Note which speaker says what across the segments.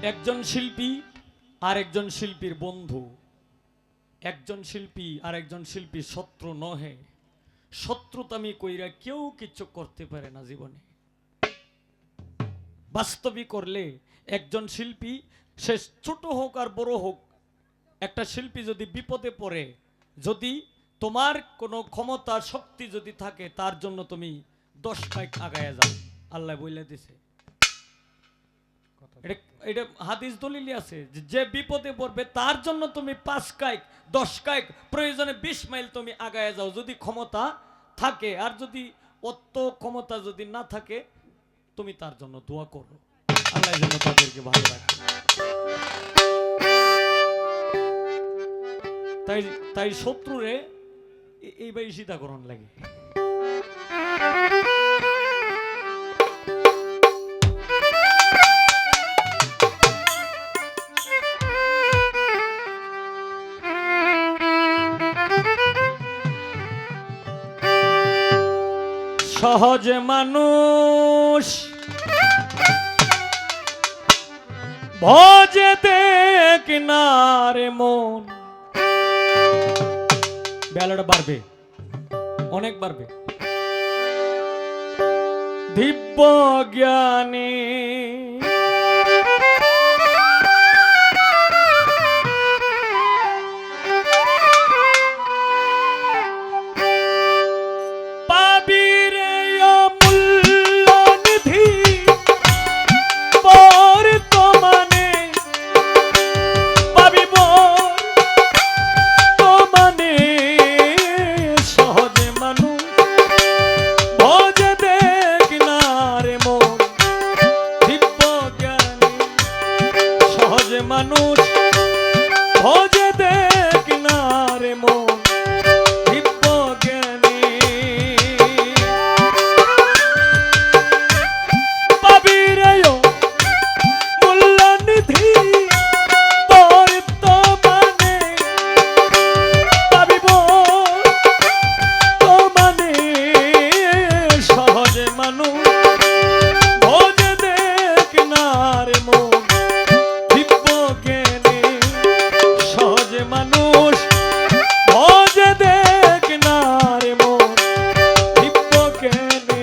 Speaker 1: একজন শিল্পী আর একজন শিল্পীর বন্ধু, একজন শিল্পী আর একজন শিল্পীর শত্রু নহে। শত্রুতামি কইরা কেউ কিছু করতে পারে না জীবনে। বাস্তবিক করলে একজন শিল্পী, সে ছোট হোক আর বড় হোক, একটা শিল্পী যদি বিপদে পড়ে, যদি তোমার কোনো ক্ষমতা শক্তি যদি থাকে, তার জন্য তুমি 10 কাইক আগায়া যাও, আল্লাহ বলে দিছে। এটা হাদিস দলিলে আছে যে বিপদে পড়বে তার জন্য তুমি 5 কাইক 10 কাইক প্রয়োজনে 20 মাইল তুমি আগায়া যাও, যদি ক্ষমতা থাকে। আর যদি অত ক্ষমতা যদি না থাকে, তুমি তার জন্য দোয়া করো, আল্লাহ যেন তাদেরকে ভালো রাখে। তাই তাই শত্রুরে এইভাবে চিন্তা করন লাগে। সহজ মানুষ ভজে দেখ না রে মন। বেলাটা বাড়বে, অনেক বাড়বে। দিব্য জ্ঞানী মানুষ ভজে দেখ না রে মন, দিব্য জ্ঞানী পাবি রে মূল্য নিধি বর্তমানে, পাবিব তোমানে। সহজে মানুষ ভজে দেখ না রে মন, মানুষ ভজে দেখ না রে মন, দিব্য জ্ঞানী।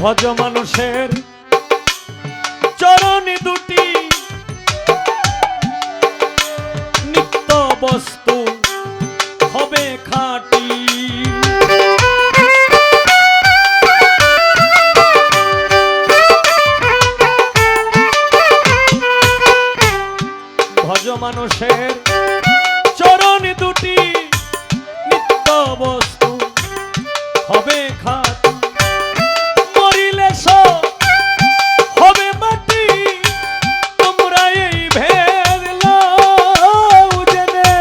Speaker 1: ভজ মানুষের চরণে দুটি নিত্য বস্তু হবে খাঁটি। ভজ মানুষের চরণে দুটি নিত্য বস্তু হবে খাঁটি। হবে মাটি তোমরা এই ভেদ লও জেনে,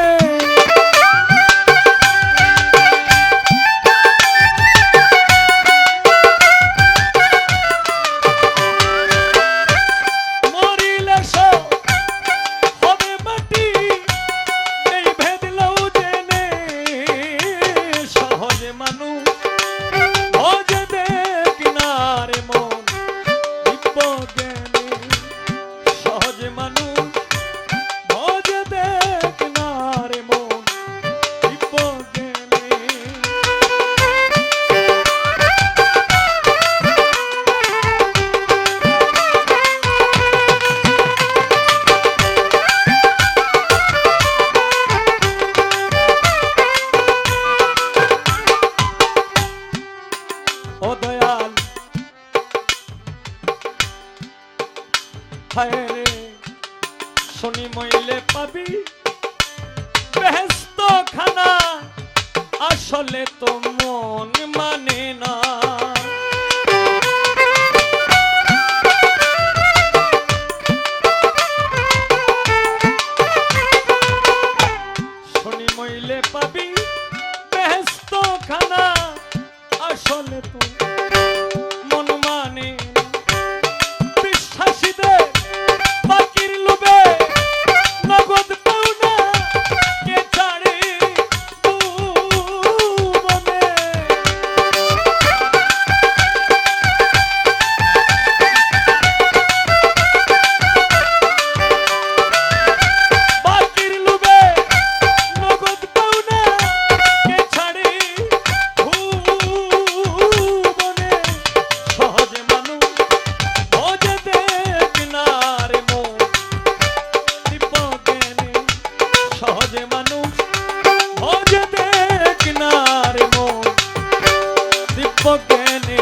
Speaker 1: মরিলে হবে মাটি এই ভেদ লও জেনে। সহজ মানুষ ভজে দেখ না রে মন, সহজ মানুষ ভজে দেখ না রে মন, দিব্য জ্ঞানী। ও দয়াল হায় রে, শনি মইলে পাবি বেহেশত খানা, আস আসলে তো মন মানে না। শনি মইলে পাবি বেহেশত খানা, আসলে তো মন মানে না। বিশ্বাসীদের বাকির লোভে নগদ পাওনা কে ছাড়ে ভুবনে। বাকির লোভে নগদ পাওনা কে ছাড়ে ভুবনে। সহজে মানুষ ভোজে দেখ না রে মন দীপজ্ঞানে। সহজে মানুষ ভোজে দেখ না রে মন দীপজ্ঞানে।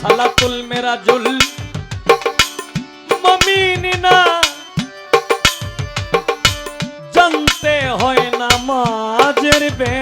Speaker 1: সালাতুল মেরাজুল মুমিনিনা জানতে হয় নামাজের বে